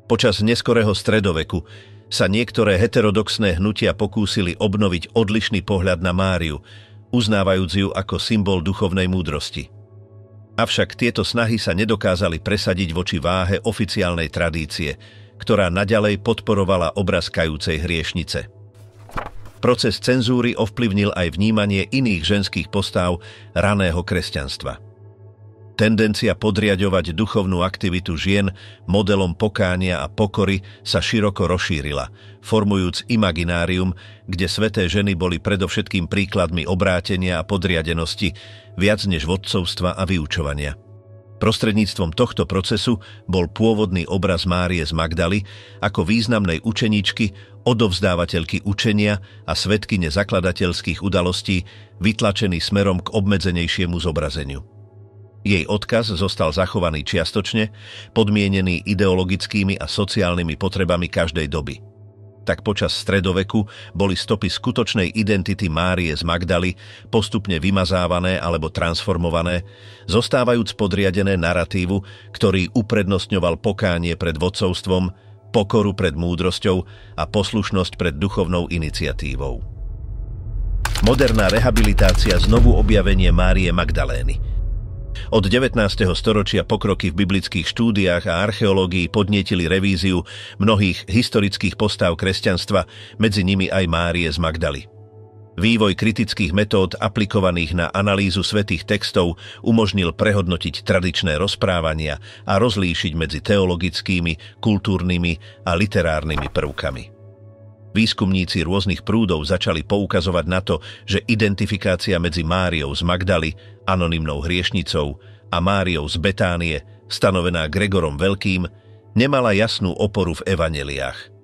Počas neskorého stredoveku sa niektoré heterodoxné hnutia pokúsili obnoviť odlišný pohľad na Máriu, uznávajúc ju ako symbol duchovnej múdrosti. Avšak tieto snahy sa nedokázali presadiť voči váhe oficiálnej tradície, ktorá naďalej podporovala obraz kajúcej hriešnice. Proces cenzúry ovplyvnil aj vnímanie iných ženských postáv raného kresťanstva. Tendencia podriaďovať duchovnú aktivitu žien modelom pokánia a pokory sa široko rozšírila, formujúc imaginárium, kde sväté ženy boli predovšetkým príkladmi obrátenia a podriadenosti, viac než vodcovstva a vyučovania. Prostredníctvom tohto procesu bol pôvodný obraz Márie z Magdaly ako významnej učeníčky, odovzdávateľky učenia a svedkyne zakladateľských udalostí vytlačený smerom k obmedzenejšiemu zobrazeniu. Jej odkaz zostal zachovaný čiastočne, podmienený ideologickými a sociálnymi potrebami každej doby. Tak počas stredoveku boli stopy skutočnej identity Márie z Magdaly postupne vymazávané alebo transformované, zostávajúc podriadené naratívu, ktorý uprednostňoval pokánie pred vodcovstvom, pokoru pred múdrosťou a poslušnosť pred duchovnou iniciatívou. Moderná rehabilitácia znovu objavenie Márie Magdalény. Od 19. storočia pokroky v biblických štúdiách a archeológii podnietili revíziu mnohých historických postáv kresťanstva, medzi nimi aj Márie z Magdaly. Vývoj kritických metód aplikovaných na analýzu svätých textov umožnil prehodnotiť tradičné rozprávania a rozlíšiť medzi teologickými, kultúrnymi a literárnymi prvkami. Výskumníci rôznych prúdov začali poukazovať na to, že identifikácia medzi Máriou z Magdaly, anonymnou hriešnicou, a Máriou z Betánie, stanovená Gregorom Veľkým, nemala jasnú oporu v evanjeliách.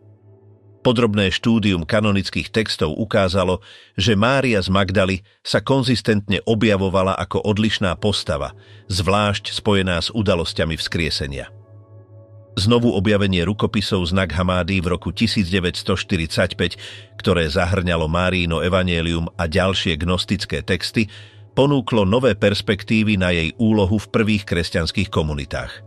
Podrobné štúdium kanonických textov ukázalo, že Mária z Magdaly sa konzistentne objavovala ako odlišná postava, zvlášť spojená s udalosťami vzkriesenia. Znovu objavenie rukopisov z Nag Hammadi v roku 1945, ktoré zahrňalo Máriino evanjelium a ďalšie gnostické texty, ponúklo nové perspektívy na jej úlohu v prvých kresťanských komunitách.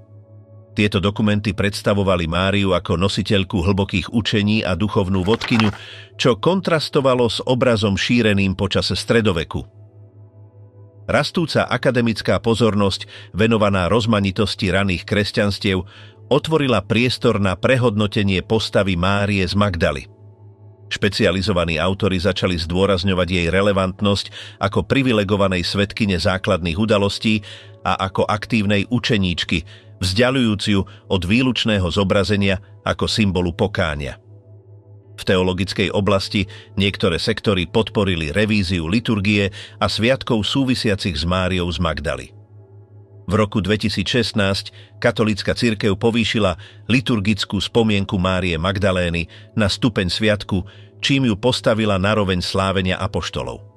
Tieto dokumenty predstavovali Máriu ako nositeľku hlbokých učení a duchovnú vodkyňu, čo kontrastovalo s obrazom šíreným počas stredoveku. Rastúca akademická pozornosť venovaná rozmanitosti raných kresťanstiev otvorila priestor na prehodnotenie postavy Márie z Magdaly. Špecializovaní autori začali zdôrazňovať jej relevantnosť ako privilegovanej svedkyne základných udalostí a ako aktívnej učeníčky, vzdialujúciu od výlučného zobrazenia ako symbolu pokánia. V teologickej oblasti niektoré sektory podporili revíziu liturgie a sviatkov súvisiacich s Máriou z Magdaly. V roku 2016 katolícka cirkev povýšila liturgickú spomienku Márie Magdalény na stupeň sviatku, čím ju postavila na roveň slávenia apoštolov.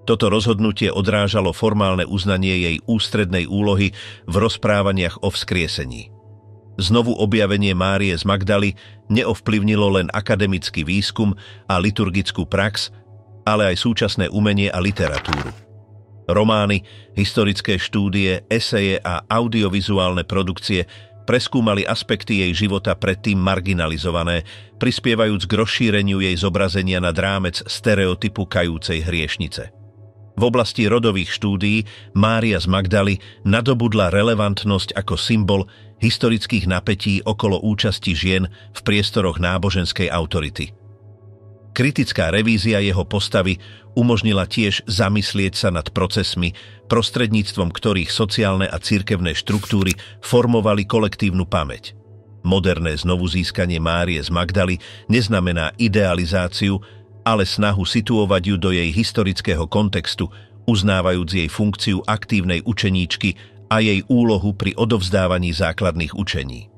Toto rozhodnutie odrážalo formálne uznanie jej ústrednej úlohy v rozprávaniach o vzkriesení. Znovu objavenie Márie z Magdaly neovplyvnilo len akademický výskum a liturgickú prax, ale aj súčasné umenie a literatúru. Romány, historické štúdie, eseje a audiovizuálne produkcie preskúmali aspekty jej života predtým marginalizované, prispievajúc k rozšíreniu jej zobrazenia nad rámec stereotypu kajúcej hriešnice. V oblasti rodových štúdií Mária z Magdaly nadobudla relevantnosť ako symbol historických napätí okolo účasti žien v priestoroch náboženskej autority. Kritická revízia jeho postavy umožnila tiež zamyslieť sa nad procesmi, prostredníctvom ktorých sociálne a cirkevné štruktúry formovali kolektívnu pamäť. Moderné znovuzískanie Márie z Magdaly neznamená idealizáciu, ale snahu situovať ju do jej historického kontextu, uznávajúc jej funkciu aktívnej učeníčky a jej úlohu pri odovzdávaní základných učení.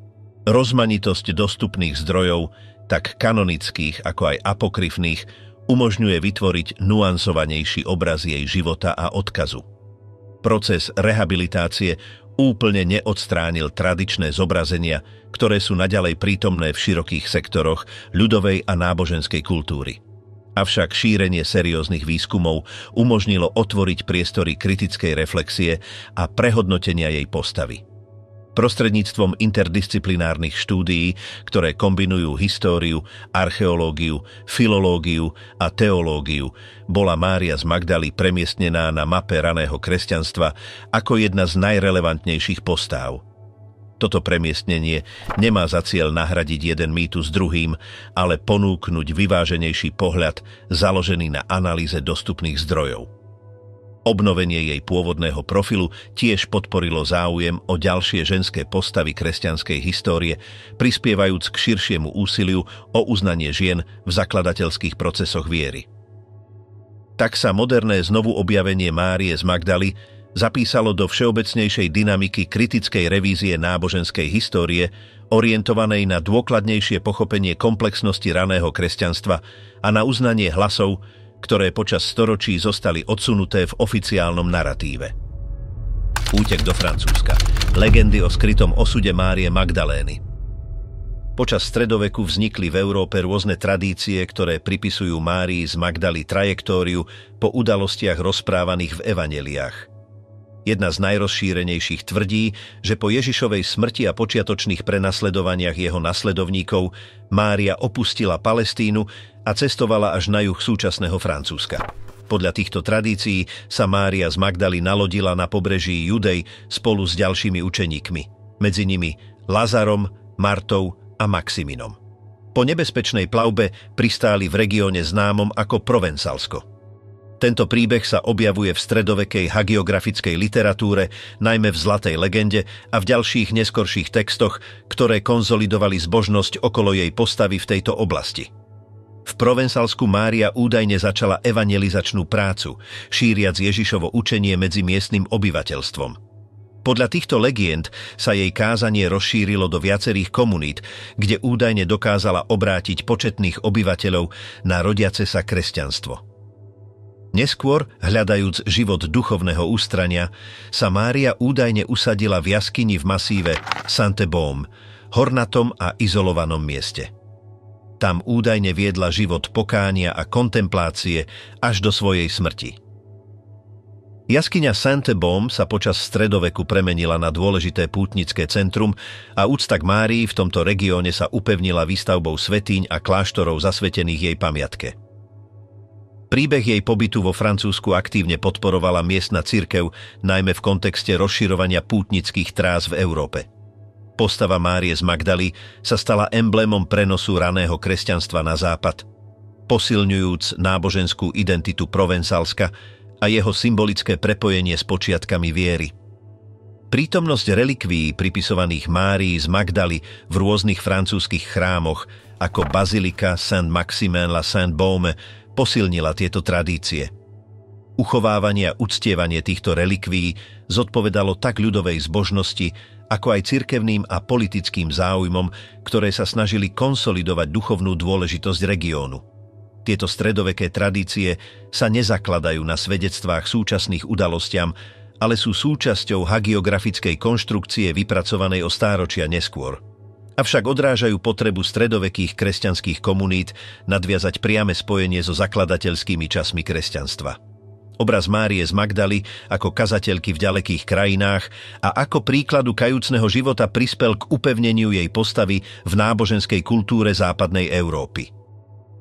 Rozmanitosť dostupných zdrojov, tak kanonických ako aj apokryfných, umožňuje vytvoriť nuansovanejší obraz jej života a odkazu. Proces rehabilitácie úplne neodstránil tradičné zobrazenia, ktoré sú naďalej prítomné v širokých sektoroch ľudovej a náboženskej kultúry. Avšak šírenie serióznych výskumov umožnilo otvoriť priestory kritickej reflexie a prehodnotenia jej postavy. Prostredníctvom interdisciplinárnych štúdií, ktoré kombinujú históriu, archeológiu, filológiu a teológiu, bola Mária z Magdaly premiestnená na mape raného kresťanstva ako jedna z najrelevantnejších postáv. Toto premiestnenie nemá za cieľ nahradiť jeden mýtus druhým, ale ponúknuť vyváženejší pohľad založený na analýze dostupných zdrojov. Obnovenie jej pôvodného profilu tiež podporilo záujem o ďalšie ženské postavy kresťanskej histórie, prispievajúc k širšiemu úsiliu o uznanie žien v zakladateľských procesoch viery. Tak sa moderné znovu objavenie Márie z Magdaly zapísalo do všeobecnejšej dynamiky kritickej revízie náboženskej histórie, orientovanej na dôkladnejšie pochopenie komplexnosti raného kresťanstva a na uznanie hlasov, ktoré počas storočí zostali odsunuté v oficiálnom naratíve. Útek do Francúzska. Legendy o skrytom osude Márie Magdalény. Počas stredoveku vznikli v Európe rôzne tradície, ktoré pripisujú Márii z Magdaly trajektóriu po udalostiach rozprávaných v evanjeliách. Jedna z najrozšírenejších tvrdí, že po Ježišovej smrti a počiatočných prenasledovaniach jeho nasledovníkov Mária opustila Palestínu a cestovala až na juh súčasného Francúzska. Podľa týchto tradícií sa Mária z Magdaly nalodila na pobreží Judej spolu s ďalšími učeníkmi, medzi nimi Lazarom, Martou a Maximinom. Po nebezpečnej plavbe pristáli v regióne známom ako Provensalsko. Tento príbeh sa objavuje v stredovekej hagiografickej literatúre, najmä v Zlatej legende a v ďalších neskorších textoch, ktoré konzolidovali zbožnosť okolo jej postavy v tejto oblasti. V Provensalsku Mária údajne začala evangelizačnú prácu, šíriac Ježišovo učenie medzi miestnym obyvateľstvom. Podľa týchto legend sa jej kázanie rozšírilo do viacerých komunít, kde údajne dokázala obrátiť početných obyvateľov na rodiace sa kresťanstvo. Neskôr, hľadajúc život duchovného ústrania, sa Mária údajne usadila v jaskyni v masíve Sainte-Baume, hornatom a izolovanom mieste. Tam údajne viedla život pokánia a kontemplácie až do svojej smrti. Jaskyňa Sainte-Baume sa počas stredoveku premenila na dôležité pútnické centrum a úcta k Márii v tomto regióne sa upevnila výstavbou svätýň a kláštorov zasvetených jej pamiatke. Príbeh jej pobytu vo Francúzsku aktívne podporovala miestna cirkev, najmä v kontexte rozširovania pútnických trás v Európe. Postava Márie z Magdaly sa stala emblémom prenosu raného kresťanstva na západ, posilňujúc náboženskú identitu Provencálska a jeho symbolické prepojenie s počiatkami viery. Prítomnosť relikvií pripisovaných Márii z Magdaly v rôznych francúzskych chrámoch ako Bazilika Saint-Maximin-la-Sainte-Baume posilnila tieto tradície. Uchovávanie a uctievanie týchto relikvií zodpovedalo tak ľudovej zbožnosti, ako aj cirkevným a politickým záujmom, ktoré sa snažili konsolidovať duchovnú dôležitosť regiónu. Tieto stredoveké tradície sa nezakladajú na svedectvách súčasných udalostiam, ale sú súčasťou hagiografickej konštrukcie vypracovanej o stáročia neskôr. Avšak odrážajú potrebu stredovekých kresťanských komunít nadviazať priame spojenie so zakladateľskými časmi kresťanstva. Obraz Márie z Magdaly ako kazateľky v ďalekých krajinách a ako príkladu kajúcneho života prispel k upevneniu jej postavy v náboženskej kultúre západnej Európy.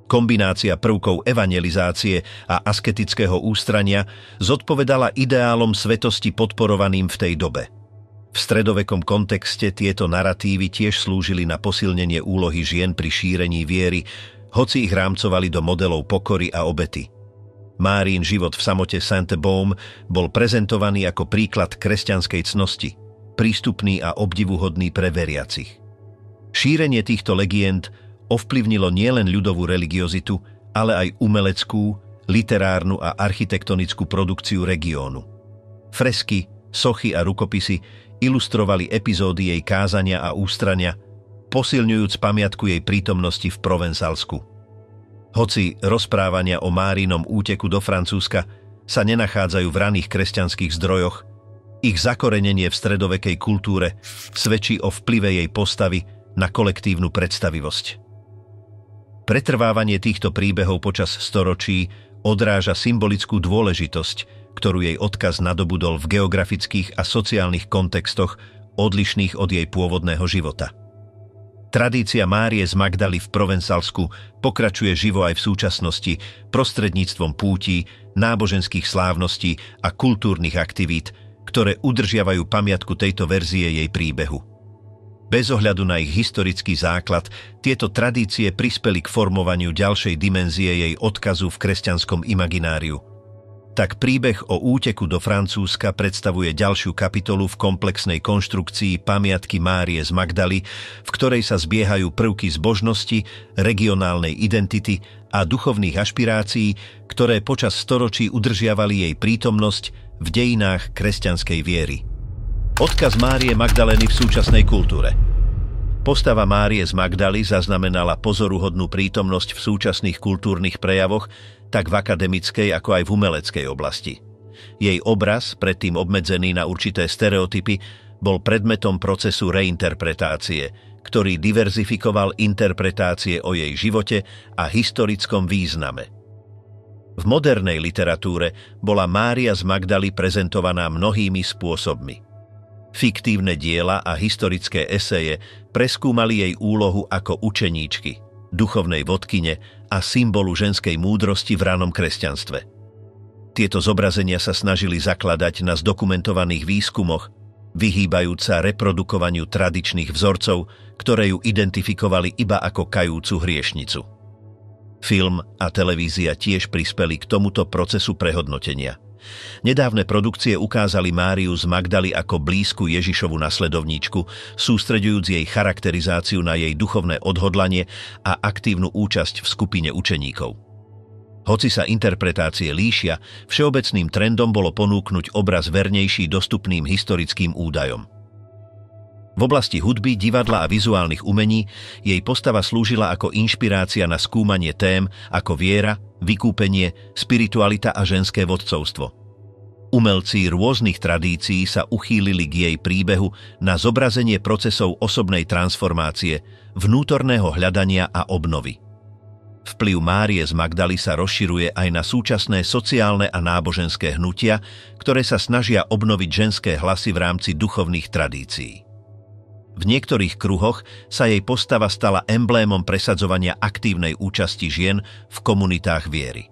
Kombinácia prvkov evangelizácie a asketického ústrania zodpovedala ideálom svetosti podporovaným v tej dobe. V stredovekom kontexte tieto naratívy tiež slúžili na posilnenie úlohy žien pri šírení viery, hoci ich rámcovali do modelov pokory a obety. Márin život v samote Sainte-Baume bol prezentovaný ako príklad kresťanskej cnosti, prístupný a obdivuhodný pre veriacich. Šírenie týchto legend ovplyvnilo nielen ľudovú religiozitu, ale aj umeleckú, literárnu a architektonickú produkciu regiónu. Fresky, sochy a rukopisy ilustrovali epizódy jej kázania a ústrania, posilňujúc pamiatku jej prítomnosti v Provencálsku. Hoci rozprávania o Márinom úteku do Francúzska sa nenachádzajú v raných kresťanských zdrojoch, ich zakorenenie v stredovekej kultúre svedčí o vplyve jej postavy na kolektívnu predstavivosť. Pretrvávanie týchto príbehov počas storočí odráža symbolickú dôležitosť, ktorú jej odkaz nadobudol v geografických a sociálnych kontextoch odlišných od jej pôvodného života. Tradícia Márie z Magdaly v Provencálsku pokračuje živo aj v súčasnosti prostredníctvom pútí, náboženských slávností a kultúrnych aktivít, ktoré udržiavajú pamiatku tejto verzie jej príbehu. Bez ohľadu na ich historický základ, tieto tradície prispeli k formovaniu ďalšej dimenzie jej odkazu v kresťanskom imagináriu. Tak príbeh o úteku do Francúzska predstavuje ďalšiu kapitolu v komplexnej konštrukcii pamiatky Márie z Magdaly, v ktorej sa zbiehajú prvky zbožnosti, regionálnej identity a duchovných ašpirácií, ktoré počas storočí udržiavali jej prítomnosť v dejinách kresťanskej viery. Odkaz Márie Magdalény v súčasnej kultúre. Postava Márie z Magdaly zaznamenala pozoruhodnú prítomnosť v súčasných kultúrnych prejavoch, tak v akademickej, ako aj v umeleckej oblasti. Jej obraz, predtým obmedzený na určité stereotypy, bol predmetom procesu reinterpretácie, ktorý diverzifikoval interpretácie o jej živote a historickom význame. V modernej literatúre bola Mária z Magdaly prezentovaná mnohými spôsobmi. Fiktívne diela a historické eseje preskúmali jej úlohu ako učeníčky, duchovnej vodkyne a symbolu ženskej múdrosti v ranom kresťanstve. Tieto zobrazenia sa snažili zakladať na zdokumentovaných výskumoch, vyhýbajúc sa reprodukovaniu tradičných vzorcov, ktoré ju identifikovali iba ako kajúcu hriešnicu. Film a televízia tiež prispeli k tomuto procesu prehodnotenia. Nedávne produkcie ukázali Máriu z Magdaly ako blízku Ježišovu nasledovníčku, sústreďujúc jej charakterizáciu na jej duchovné odhodlanie a aktívnu účasť v skupine učeníkov. Hoci sa interpretácie líšia, všeobecným trendom bolo ponúknuť obraz vernejší dostupným historickým údajom. V oblasti hudby, divadla a vizuálnych umení jej postava slúžila ako inšpirácia na skúmanie tém ako viera, vykúpenie, spiritualita a ženské vodcovstvo. Umelci rôznych tradícií sa uchýlili k jej príbehu na zobrazenie procesov osobnej transformácie, vnútorného hľadania a obnovy. Vplyv Márie z Magdaly sa rozširuje aj na súčasné sociálne a náboženské hnutia, ktoré sa snažia obnoviť ženské hlasy v rámci duchovných tradícií. V niektorých kruhoch sa jej postava stala emblémom presadzovania aktívnej účasti žien v komunitách viery.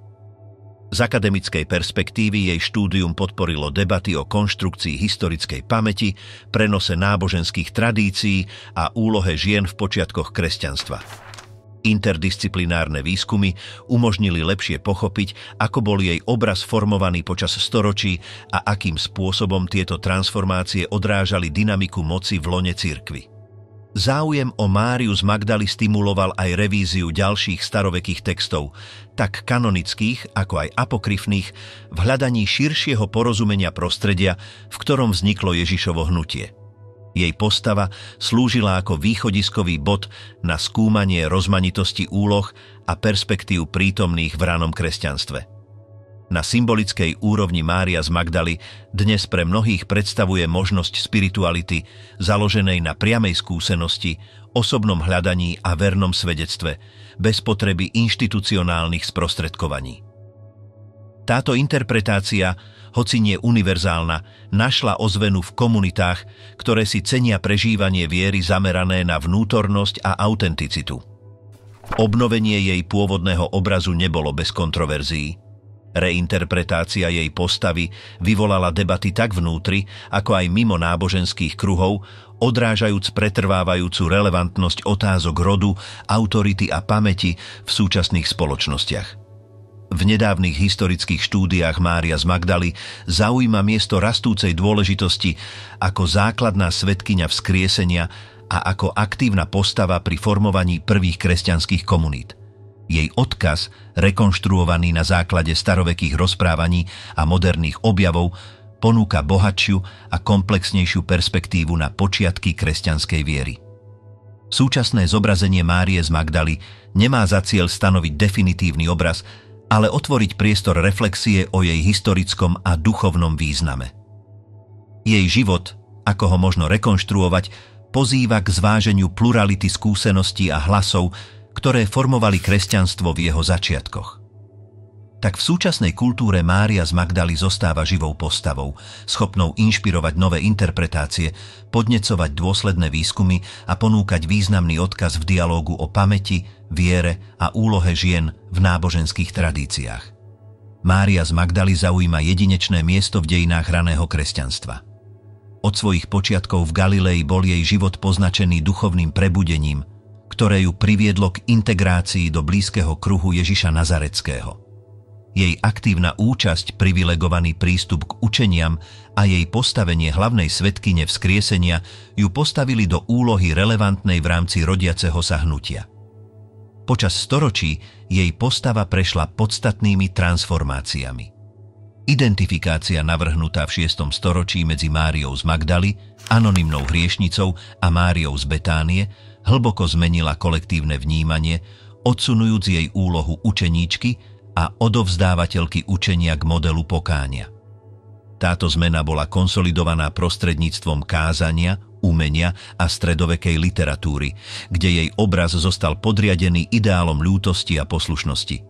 Z akademickej perspektívy jej štúdium podporilo debaty o konštrukcii historickej pamäti, prenose náboženských tradícií a úlohe žien v počiatkoch kresťanstva. Interdisciplinárne výskumy umožnili lepšie pochopiť, ako bol jej obraz formovaný počas storočí a akým spôsobom tieto transformácie odrážali dynamiku moci v lone cirkvi. Záujem o Máriu z Magdaly stimuloval aj revíziu ďalších starovekých textov, tak kanonických, ako aj apokryfných, v hľadaní širšieho porozumenia prostredia, v ktorom vzniklo Ježišovo hnutie. Jej postava slúžila ako východiskový bod na skúmanie rozmanitosti úloh a perspektív prítomných v ranom kresťanstve. Na symbolickej úrovni Mária z Magdaly dnes pre mnohých predstavuje možnosť spirituality založenej na priamej skúsenosti, osobnom hľadaní a vernom svedectve, bez potreby inštitucionálnych sprostredkovaní. Táto interpretácia, hoci nie univerzálna, našla ozvenu v komunitách, ktoré si cenia prežívanie viery zamerané na vnútornosť a autenticitu. Obnovenie jej pôvodného obrazu nebolo bez kontroverzií. Reinterpretácia jej postavy vyvolala debaty tak vnútri, ako aj mimo náboženských kruhov, odrážajúc pretrvávajúcu relevantnosť otázok rodu, autority a pamäti v súčasných spoločnostiach. V nedávnych historických štúdiách Mária z Magdaly zaujíma miesto rastúcej dôležitosti ako základná svedkyňa vzkriesenia a ako aktívna postava pri formovaní prvých kresťanských komunít. Jej odkaz, rekonštruovaný na základe starovekých rozprávaní a moderných objavov, ponúka bohatšiu a komplexnejšiu perspektívu na počiatky kresťanskej viery. Súčasné zobrazenie Márie z Magdaly nemá za cieľ stanoviť definitívny obraz, ale otvoriť priestor reflexie o jej historickom a duchovnom význame. Jej život, ako ho možno rekonštruovať, pozýva k zváženiu plurality skúseností a hlasov, ktoré formovali kresťanstvo v jeho začiatkoch. Tak v súčasnej kultúre Mária z Magdaly zostáva živou postavou, schopnou inšpirovať nové interpretácie, podnecovať dôsledné výskumy a ponúkať významný odkaz v dialógu o pamäti, viere a úlohe žien v náboženských tradíciách. Mária z Magdaly zaujíma jedinečné miesto v dejinách raného kresťanstva. Od svojich počiatkov v Galilei bol jej život poznačený duchovným prebudením, ktoré ju priviedlo k integrácii do blízkeho kruhu Ježiša Nazaretského. Jej aktívna účasť, privilegovaný prístup k učeniam a jej postavenie hlavnej svedkyne vzkriesenia ju postavili do úlohy relevantnej v rámci rodiaceho sa hnutia. Počas storočí jej postava prešla podstatnými transformáciami. Identifikácia navrhnutá v 6. storočí medzi Máriou z Magdaly, anonymnou hriešnicou a Máriou z Betánie hlboko zmenila kolektívne vnímanie, odsunujúc jej úlohu učeníčky a odovzdávateľky učenia k modelu pokánia. Táto zmena bola konsolidovaná prostredníctvom kázania, umenia a stredovekej literatúry, kde jej obraz zostal podriadený ideálom ľútosti a poslušnosti.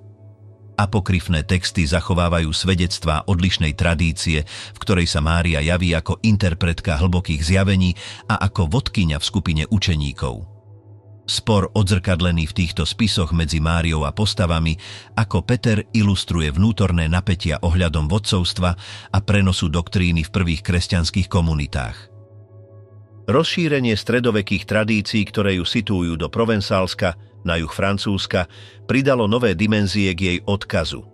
Apokryfné texty zachovávajú svedectvá odlišnej tradície, v ktorej sa Mária javí ako interpretka hlbokých zjavení a ako vodkyňa v skupine učeníkov. Spor odzrkadlený v týchto spisoch medzi Máriou a postavami, ako Peter ilustruje vnútorné napätia ohľadom vodcovstva a prenosu doktríny v prvých kresťanských komunitách. Rozšírenie stredovekých tradícií, ktoré ju situujú do Provencálska, na juh Francúzska, pridalo nové dimenzie k jej odkazu.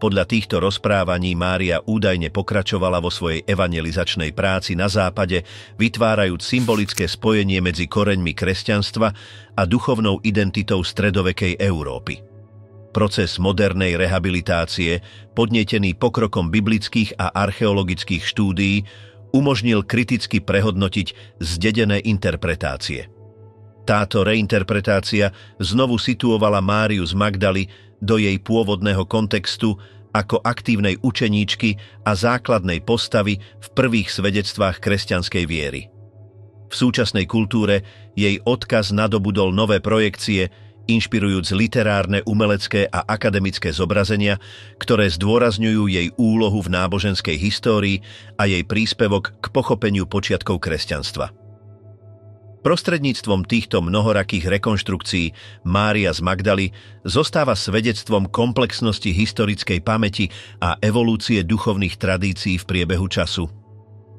Podľa týchto rozprávaní Mária údajne pokračovala vo svojej evangelizačnej práci na západe, vytvárajúc symbolické spojenie medzi koreňmi kresťanstva a duchovnou identitou stredovekej Európy. Proces modernej rehabilitácie, podnietený pokrokom biblických a archeologických štúdií, umožnil kriticky prehodnotiť zdedené interpretácie. Táto reinterpretácia znovu situovala Máriu z Magdaly do jej pôvodného kontextu ako aktívnej učeníčky a základnej postavy v prvých svedectvách kresťanskej viery. V súčasnej kultúre jej odkaz nadobudol nové projekcie, inšpirujúc literárne, umelecké a akademické zobrazenia, ktoré zdôrazňujú jej úlohu v náboženskej histórii a jej príspevok k pochopeniu počiatkov kresťanstva. Prostredníctvom týchto mnohorakých rekonštrukcií Mária z Magdaly zostáva svedectvom komplexnosti historickej pamäti a evolúcie duchovných tradícií v priebehu času.